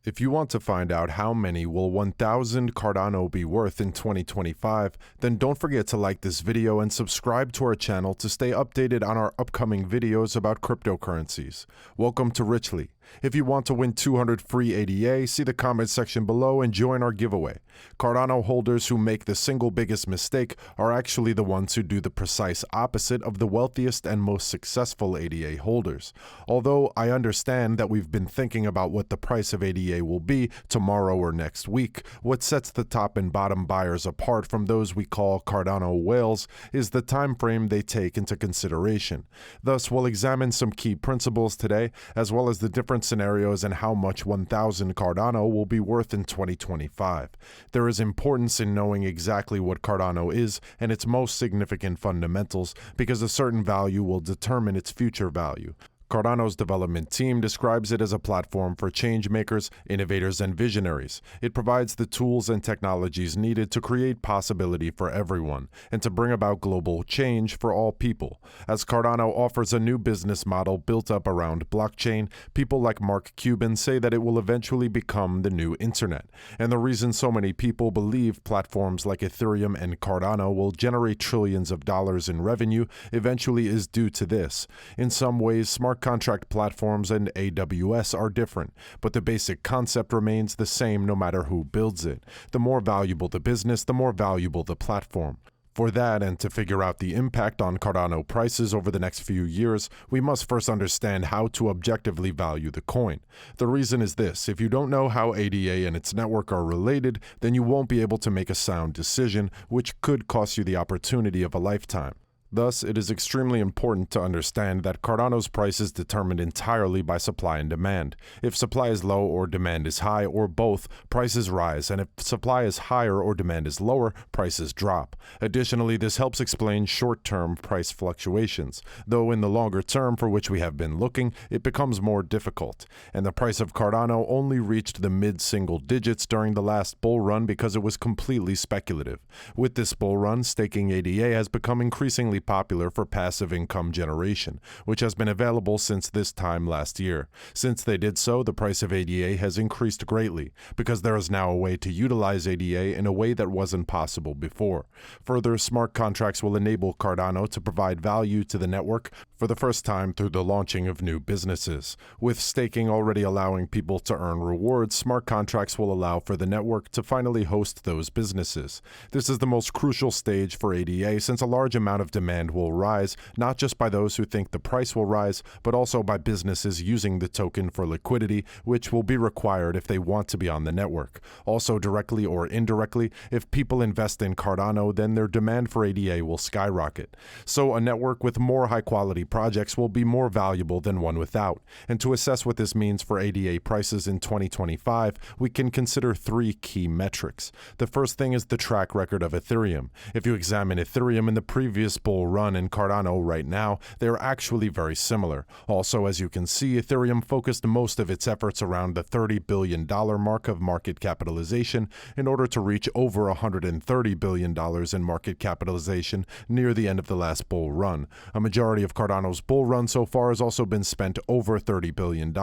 If you want to find out how many will 1,000 Cardano be worth in 2025, then don't forget to like this video and subscribe to our channel to stay updated on our upcoming videos about cryptocurrencies. Welcome to Richly. If you want to win 200 free ADA, see the comment section below and join our giveaway. Cardano holders who make the single biggest mistake are actually the ones who do the precise opposite of the wealthiest and most successful ADA holders. Although I understand that we've been thinking about what the price of ADA will be tomorrow or next week, what sets the top and bottom buyers apart from those we call Cardano whales is the time frame they take into consideration. Thus, we'll examine some key principles today, as well as the different scenarios and how much 1,000 Cardano will be worth in 2025. There is importance in knowing exactly what Cardano is and its most significant fundamentals, because a certain value will determine its future value. Cardano's development team describes it as a platform for change makers, innovators, and visionaries. It provides the tools and technologies needed to create possibility for everyone and to bring about global change for all people. As Cardano offers a new business model built up around blockchain, people like Mark Cuban say that it will eventually become the new internet. And the reason so many people believe platforms like Ethereum and Cardano will generate trillions of dollars in revenue eventually is due to this. In some ways, smart contract platforms and AWS are different, but the basic concept remains the same no matter who builds it. The more valuable the business, the more valuable the platform. For that, and to figure out the impact on Cardano prices over the next few years, we must first understand how to objectively value the coin. The reason is this: if you don't know how ADA and its network are related, then you won't be able to make a sound decision, which could cost you the opportunity of a lifetime. Thus, it is extremely important to understand that Cardano's price is determined entirely by supply and demand. If supply is low or demand is high, or both, prices rise, and if supply is higher or demand is lower, prices drop. Additionally, this helps explain short-term price fluctuations, though in the longer term for which we have been looking, it becomes more difficult. And the price of Cardano only reached the mid-single digits during the last bull run because it was completely speculative. With this bull run, staking ADA has become increasingly popular for passive income generation, which has been available since this time last year. Since they did so, the price of ADA has increased greatly, because there is now a way to utilize ADA in a way that wasn't possible before. Further, smart contracts will enable Cardano to provide value to the network for the first time through the launching of new businesses. With staking already allowing people to earn rewards, smart contracts will allow for the network to finally host those businesses. This is the most crucial stage for ADA, since a large amount of demand will rise, not just by those who think the price will rise, but also by businesses using the token for liquidity, which will be required if they want to be on the network. Also, directly or indirectly, if people invest in Cardano, then their demand for ADA will skyrocket. So a network with more high-quality projects will be more valuable than one without. And to assess what this means for ADA prices in 2025, we can consider three key metrics. The first thing is the track record of Ethereum. If you examine Ethereum in the previous bull run and Cardano right now, they are actually very similar. Also, as you can see, Ethereum focused most of its efforts around the $30 billion mark of market capitalization in order to reach over $130 billion in market capitalization near the end of the last bull run. A majority of Cardano's bull run so far has also been spent over $30 billion.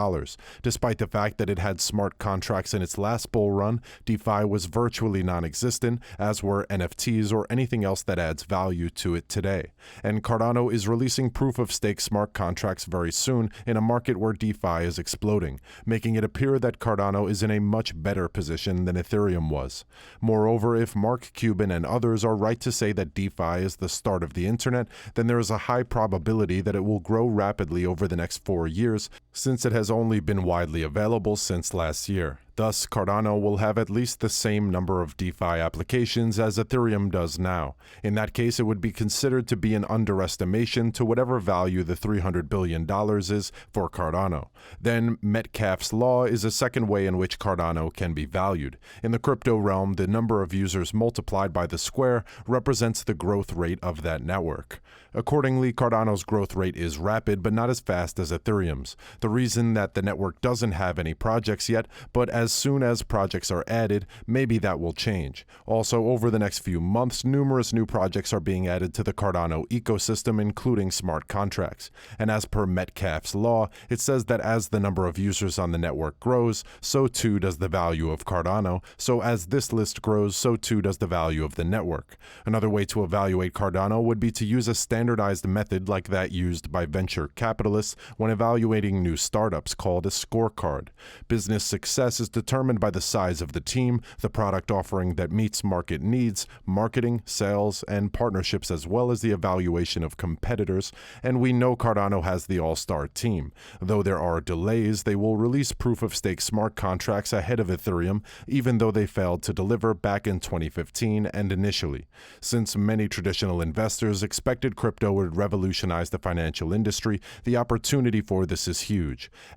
Despite the fact that it had smart contracts in its last bull run, DeFi was virtually non-existent, as were NFTs or anything else that adds value to it today. And Cardano is releasing proof-of-stake smart contracts very soon in a market where DeFi is exploding, making it appear that Cardano is in a much better position than Ethereum was. Moreover, if Mark Cuban and others are right to say that DeFi is the start of the internet, then there is a high probability that it will grow rapidly over the next 4 years, since it has only been widely available since last year. Thus, Cardano will have at least the same number of DeFi applications as Ethereum does now. In that case, it would be considered to be an underestimation to whatever value the $300 billion is for Cardano. Then, Metcalfe's law is a second way in which Cardano can be valued. In the crypto realm, the number of users multiplied by the square represents the growth rate of that network. Accordingly, Cardano's growth rate is rapid, but not as fast as Ethereum's. The reason that the network doesn't have any projects yet, but as soon as projects are added, maybe that will change. Also, over the next few months, numerous new projects are being added to the Cardano ecosystem, including smart contracts. And as per Metcalfe's law, it says that as the number of users on the network grows, so too does the value of Cardano. So as this list grows, so too does the value of the network. Another way to evaluate Cardano would be to use a standardized method like that used by venture capitalists when evaluating new startups, called a scorecard. Business success is determined by the size of the team, the product offering that meets market needs, marketing, sales, and partnerships, as well as the evaluation of competitors, and we know Cardano has the all-star team. Though there are delays, they will release proof-of-stake smart contracts ahead of Ethereum, even though they failed to deliver back in 2015 and initially. Since many traditional investors expected crypto would revolutionize the financial industry, the opportunity for this is huge.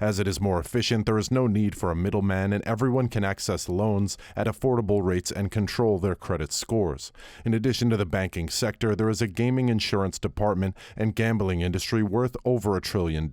As it is more efficient, there is no need for a middleman, and everyone can access loans at affordable rates and control their credit scores. In addition to the banking sector, there is a gaming insurance department and gambling industry worth over $1 trillion.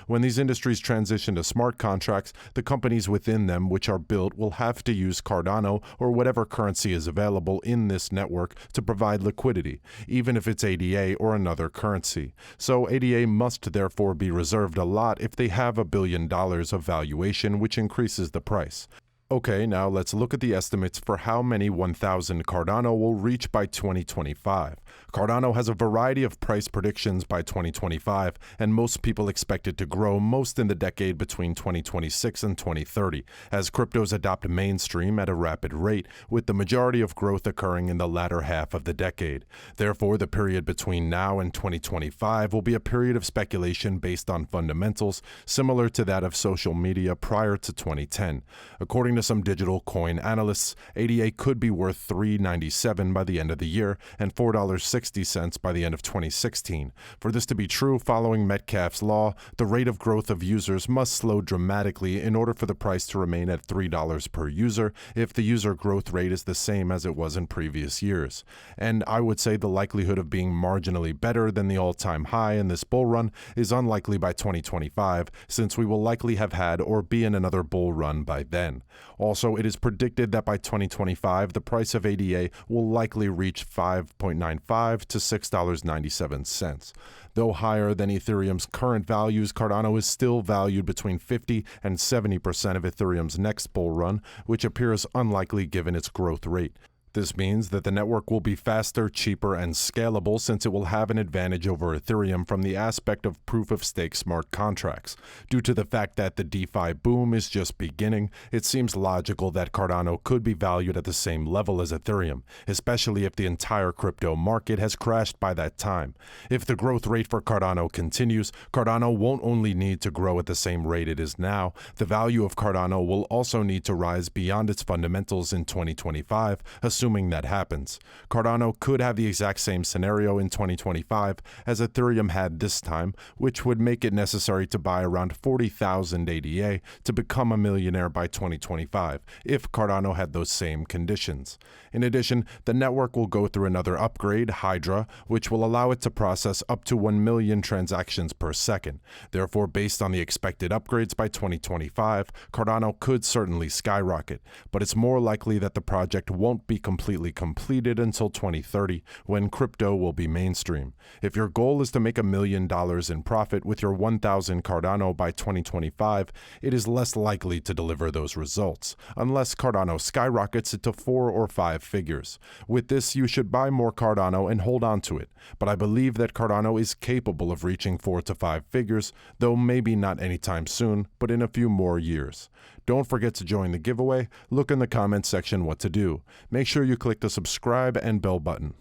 When these industries transition to smart contracts, the companies within them which are built will have to use Cardano or whatever currency is available in this network to provide liquidity, even if it's ADA or another currency. So ADA must therefore be reserved a lot if they have $1 billion of valuation, which increases the price. Okay, now let's look at the estimates for how many 1,000 Cardano will reach by 2025. Cardano has a variety of price predictions by 2025, and most people expect it to grow most in the decade between 2026 and 2030, as cryptos adopt mainstream at a rapid rate, with the majority of growth occurring in the latter half of the decade. Therefore, the period between now and 2025 will be a period of speculation based on fundamentals, similar to that of social media prior to 2010. According to some digital coin analysts, ADA could be worth $3.97 by the end of the year and $4.60 by the end of 2016. For this to be true, following Metcalfe's law, the rate of growth of users must slow dramatically in order for the price to remain at $3 per user if the user growth rate is the same as it was in previous years. And I would say the likelihood of being marginally better than the all-time high in this bull run is unlikely by 2025, since we will likely have had or be in another bull run by then. Also, it is predicted that by 2025, the price of ADA will likely reach $5.95 to $6.97. Though higher than Ethereum's current values, Cardano is still valued between 50 and 70% of Ethereum's next bull run, which appears unlikely given its growth rate. This means that the network will be faster, cheaper, and scalable, since it will have an advantage over Ethereum from the aspect of proof-of-stake smart contracts. Due to the fact that the DeFi boom is just beginning, it seems logical that Cardano could be valued at the same level as Ethereum, especially if the entire crypto market has crashed by that time. If the growth rate for Cardano continues, Cardano won't only need to grow at the same rate it is now, the value of Cardano will also need to rise beyond its fundamentals in 2025, assuming that happens. Cardano could have the exact same scenario in 2025 as Ethereum had this time, which would make it necessary to buy around 40,000 ADA to become a millionaire by 2025, if Cardano had those same conditions. In addition, the network will go through another upgrade, Hydra, which will allow it to process up to 1 million transactions per second. Therefore, based on the expected upgrades by 2025, Cardano could certainly skyrocket, but it's more likely that the project won't be completely completed until 2030, when crypto will be mainstream. If your goal is to make $1 million in profit with your 1,000 Cardano by 2025, it is less likely to deliver those results, unless Cardano skyrockets it to 4 or 5 figures. With this, you should buy more Cardano and hold on to it, but I believe that Cardano is capable of reaching 4 to 5 figures, though maybe not anytime soon, but in a few more years. Don't forget to join the giveaway. Look in the comments section what to do. Make sure you click the subscribe and bell button.